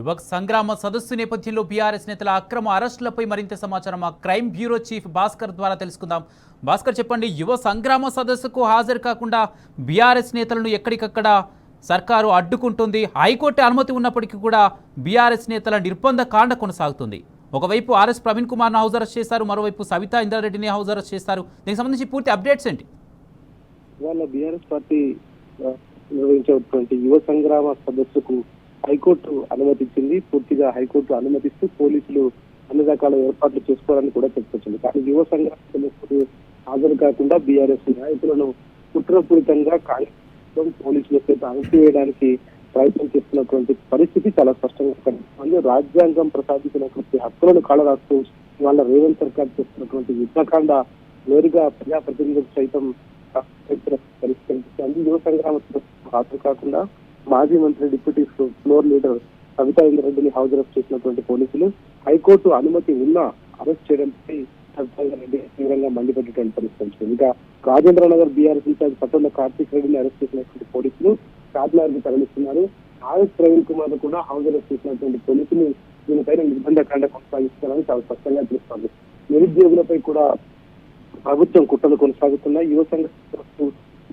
యువ సంగ్రామ సదస్సు నేపథ్యంలో బీఆర్ఎస్ నేతల అక్రమ అరెస్టులపై మరింత సమాచారం మా క్రైమ్ బ్యూరో చీఫ్ భాస్కర్ ద్వారా తెలుసుకుందాం. భాస్కర్, చెప్పండి, యువ సంగ్రామ సదస్సుకు హాజరు కాకుండా బీఆర్ఎస్ నేతలను ఎక్కడికక్కడ సర్కారు అడ్డుకుంటుంది. హైకోర్టు అనుమతి ఉన్నప్పటికీ కూడా బీఆర్ఎస్ నేతల నిర్బంధ కాండ కొనసాగుతుంది. ఒకవైపు ఆర్ఎస్ ప్రవీణ్ కుమార్ను హౌస్ అరెస్ట్ చేశారు, మరోవైపు సవితా ఇంద్రారెడ్డిని హౌస్ అరెస్ట్ చేశారు. దీనికి సంబంధించి పూర్తి అప్డేట్స్ ఏంటి? ఇవాళ బీఆర్ఎస్ పార్టీ నిర్వహించేటువంటి యువ సంగ్రామ సదస్సుకు హైకోర్టు అనుమతించింది. పూర్తిగా హైకోర్టు అనుమతిస్తూ పోలీసులు అన్ని రకాల ఏర్పాట్లు చేసుకోవాలని కూడా చెప్పుకొచ్చింది. కానీ యువ సంగ్రామ సదస్సుకు హాజరు కాకుండా బీఆర్ఎస్ నాయకులను కుట్రపూరితంగా కాంగ్రెస్ పోలీసుల చేత అణిచివేయడానికి ప్రయత్నం చేస్తున్నటువంటి పరిస్థితి చాలా స్పష్టంగా కనిపిస్తుంది. రాజ్యాంగం ప్రసాదించినటువంటి హక్కులను కాలరాస్తూ వాళ్ళ రేవంత్ సర్కార్ చేస్తున్నటువంటి యుద్ధకాండ నేరుగా ప్రజాప్రతినిధులకు సైతం పరిష్కరిస్తుంది. యువ సంగ్రామ సదస్సుకు హాజరు కాకుండా మాజీ మంత్రి డిప్యూటీ ఫ్లోర్ లీడర్ సవితా ఇంద్రారెడ్డిని హౌస్ అరెస్ట్ చేసినటువంటి పోలీసులు హైకోర్టు అనుమతి ఉన్నా అరెస్ట్ చేయడంపై సవితా ఇంద్రారెడ్డి తీవ్రంగా మండిపడేటువంటి పరిస్థితి. ఇంకా రాజేంద్రనగర్ బీఆర్ఎస్ ఇన్ఛార్జ్ పట్టణ కార్తీక్ రెడ్డిని అరెస్ట్ చేసినటువంటి పోలీసులు చార్మినార్కి తరలిస్తున్నారు. ఆర్ఎస్ ప్రవీణ్ కుమార్ కూడా హౌస్ అరెస్ట్ చేసినటువంటి పోలీసులు దీనిపైన నిర్బంధ కాండ కొనసాగిస్తున్నారని చాలా స్పష్టంగా తెలుస్తోంది. నిరుద్యోగులపై కూడా ప్రభుత్వం కుట్రలు కొనసాగుతున్నాయి. యువ సంఘ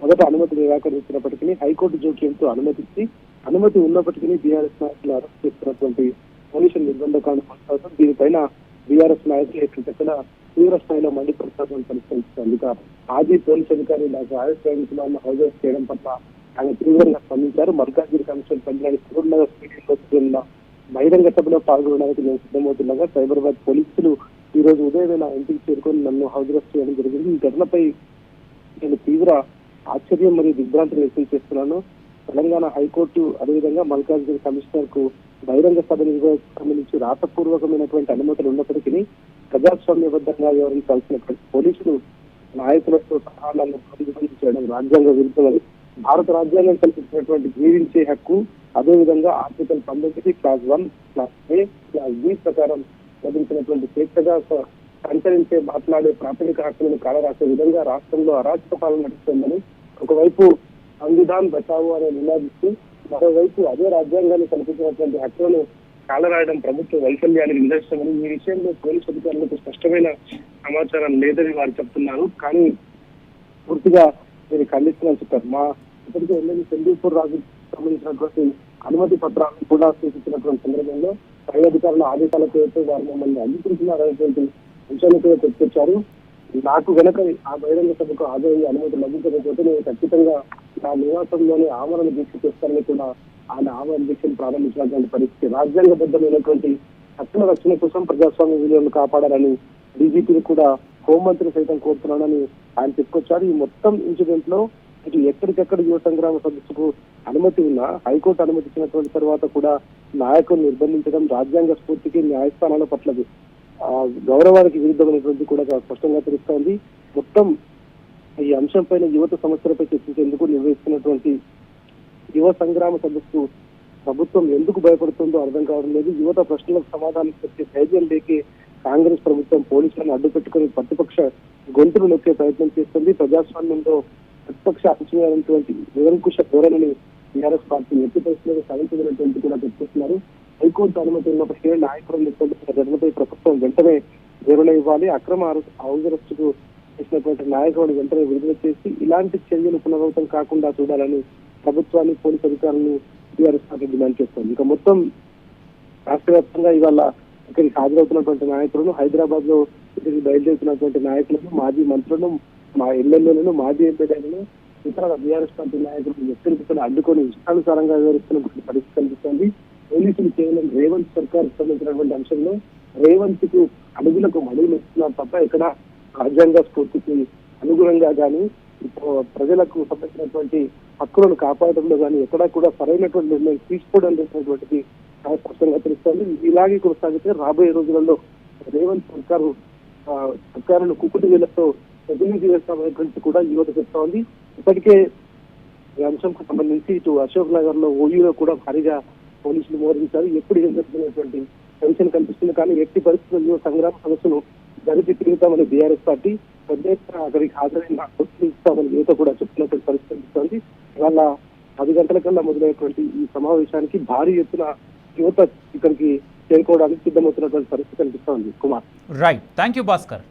మొదట అనుమతి నిరాకరించినప్పటికీ హైకోర్టు జోక్యంతో అనుమతి ఉన్నప్పటికీ బీఆర్ఎస్ నాయకులు అరెస్ట్ చేస్తున్నటువంటి పోలీసులు నిర్బంధ కాండ కొనసాగుతుంది. దీనిపైన బీఆర్ఎస్ నాయకులు ఎక్కడికక్కడ తీవ్ర స్థాయిలో మండిపడతామని పరిష్కరిస్తుంది. ఇక మాజీ పోలీసు అధికారి డాక్టర్ ఆర్ఎస్ ప్రవీణ్ కుమార్ ను హౌస్ అరెస్ట్ చేయడం పట్ల ఆయన తీవ్రంగా స్పందించారు. మల్కాజ్గిరి కమిషన్ పరిధిలోని సూర్యనగర్ స్టేడియంలో బహిరంగ సభలో పాల్గొనడానికి నేను సిద్ధమవుతుండగా సైబరాబాద్ పోలీసులు ఈ రోజు ఉదయం నా ఇంటికి చేరుకొని నన్ను హౌస్ అరెస్ట్ చేయడం జరిగింది. ఈ ఘటనపై నేను తీవ్ర ఆశ్చర్యం మరియు దిగ్భ్రాంతిని వ్యక్తం చేస్తున్నాను. తెలంగాణ హైకోర్టు అదేవిధంగా మల్కాజ్గిరి కమిషనర్ కు బహిరంగ సభ సంబంధించి రాతపూర్వకమైనటువంటి అనుమతులు ఉన్నప్పటికీ ప్రజాస్వామ్యబద్ధంగా వ్యవహరించాల్సినటువంటి పోలీసులు నాయకులతో సహా నన్ను చేయడం రాజ్యాంగ విరుద్ధమని భారత రాజ్యాంగం కల్పించినటువంటి జీవించే హక్కు అదేవిధంగా article 19 class 1 class A class B ప్రకారం లభించినటువంటి స్వేచ్ఛగా సంచరించే మాట్లాడే ప్రాథమిక హక్కులను కాలరాసే విధంగా రాష్ట్రంలో అరాచక పాలన నడుస్తుందని ఒకవైపు సంవిధాన్ బచావో అనే నినాదిస్తూ మరోవైపు అదే రాజ్యాంగాన్ని కల్పించినటువంటి హక్కులను కాలరాయడం ప్రభుత్వ వైఫల్యానికి నిదర్శనమని ఈ విషయంలో పోలీసు అధికారులకు స్పష్టమైన సమాచారం లేదని వారు చెప్తున్నారు. కానీ పూర్తిగా దీన్ని ఖండిస్తున్నారని చెప్పారు. మా ఇప్పటికే ఎమ్మెల్యే చంద్రపూర్ రాజు సంబంధించినటువంటి అనుమతి పత్రాలను కూడా సూచించినటువంటి సందర్భంలో పై అధికారుల ఆదేశాల పేరుతో వారు మమ్మల్ని అంగీకరించినారనేటువంటి అంశాన్ని కూడా తెచ్చుకొచ్చారు. నాకు గనక ఆ బహిరంగ సభకు హాజరయ్యే అనుమతి లభించకపోతే నేను ఖచ్చితంగా నా నివాసంలోనే ఆమరణ దీక్ష చేస్తానని కూడా ఆయన ఆమరణ దీక్షను ప్రారంభించినటువంటి పరిస్థితి. రాజ్యాంగబద్ధమైనటువంటి హక్కుల రక్షణ కోసం ప్రజాస్వామ్య విలువలను కాపాడాలని డీజీపీని కూడా హోంమంత్రి సైతం కోరుతున్నానని ఆయన చెప్పుకొచ్చారు. ఈ మొత్తం ఇన్సిడెంట్ లో ఇటు ఎక్కడికెక్కడ యువ సంగ్రామ సదస్సుకు అనుమతి ఉన్నా హైకోర్టు అనుమతి ఇచ్చినటువంటి తర్వాత కూడా నాయకులు నిర్బంధించడం రాజ్యాంగ స్ఫూర్తికి న్యాయస్థానాల పట్ల గౌరవానికి విరుద్ధమైనటువంటి కూడా స్పష్టంగా తెలుస్తోంది. మొత్తం ఈ అంశం పైన యువత సమస్యలపై చర్చించేందుకు నిర్వహిస్తున్నటువంటి యువ సంగ్రామ సదస్సు ప్రభుత్వం ఎందుకు భయపడుతుందో అర్థం కావడం లేదు. యువత ప్రశ్నలకు సమాధానం చెప్పే ధైర్యం లేకే కాంగ్రెస్ ప్రభుత్వం పోలీసులను అడ్డు పెట్టుకుని ప్రతిపక్ష గొంతులు నొక్కే ప్రయత్నం చేస్తుంది. ప్రజాస్వామ్యంలో ప్రతిపక్ష అణచివేయాలనేటువంటి నిరంకుశ ధోరణిని టీఆర్ఎస్ పార్టీ ఎట్టి పరిస్థితుల్లో సాధించగలటువంటి కూడా చెప్పుకుంటున్నారు. హైకోర్టు అనుమతి ఉన్నప్పటికీ నాయకులు ఘటనపై ప్రభుత్వం వెంటనే వివరణ ఇవ్వాలి. అక్రమ హౌస్ అరెస్ట్ కు చేసినటువంటి నాయకులను వెంటనే విడుదల చేసి ఇలాంటి చర్యలు పునరావృతం కాకుండా చూడాలని ప్రభుత్వాన్ని పోలీసు అధికారులను టీఆర్ఎస్ పార్టీ డిమాండ్ చేస్తోంది. ఇక మొత్తం రాష్ట్ర వ్యాప్తంగా ఇవాళ ఇక్కడికి హాజరవుతున్నటువంటి నాయకులను హైదరాబాద్ లో ఇక్కడికి బయలుదేరుతున్నటువంటి నాయకులను మాజీ మంత్రులను మా ఎమ్మెల్యేలను మాజీ ఎమ్మెల్యేలను ఇతర బీఆర్ఎస్ పార్టీ నాయకులను ఎక్కడికక్కడ అడ్డుకొని ఇష్టానుసారంగా వివరిస్తున్నటువంటి పరిస్థితి కనిపిస్తోంది. పోలీసులు కేవలం రేవంత్ సర్కార్ సంబంధించినటువంటి అంశంలో రేవంత్ కు అడుగులకు అడుగులు ఇస్తున్నారు తప్ప ఇక్కడ రాజ్యాంగ స్ఫూర్తికి అనుగుణంగా కానీ ప్రజలకు సంబంధించినటువంటి హక్కులను కాపాడడంలో కానీ ఎక్కడా కూడా సరైనటువంటి నిర్ణయం తీసుకోవడం లేనటువంటిది చాలా స్పష్టంగా తెలుస్తోంది. ఇలాగే కొనసాగితే రాబోయే రోజులలో రేవంత్ సర్కారును కుక్కుటి వేలతో ప్రతినిధి చేస్తామనేటువంటి కూడా యువత చెప్తా ఉంది. ఇప్పటికే ఈ అంశంకు సంబంధించి ఇటు అశోక్ నగర్ లో ఓయూలో కూడా భారీగా పోలీసులు మోహరించారు. ఎప్పుడు ఏం జరుగుతున్నటువంటి టెన్షన్ కనిపిస్తుంది. కానీ ఎట్టి పరిస్థితుల్లో సంగ్రామ సదస్సును జరిపి తిరుగుతామని బీఆర్ఎస్ పార్టీ పెద్ద ఎత్తున అక్కడికి హాజరైన ఇస్తామని యువత కూడా చెప్తున్నటువంటి పరిస్థితి కనిపిస్తోంది. ఇవాళ 10 గంటల కల్లా మొదలైనటువంటి ఈ సమావేశానికి భారీ ఎత్తున యువత ఇక్కడికి చేరుకోవడానికి సిద్ధమవుతున్నటువంటి పరిస్థితి కనిపిస్తోంది Kumar. Right, thank you Bhaskar.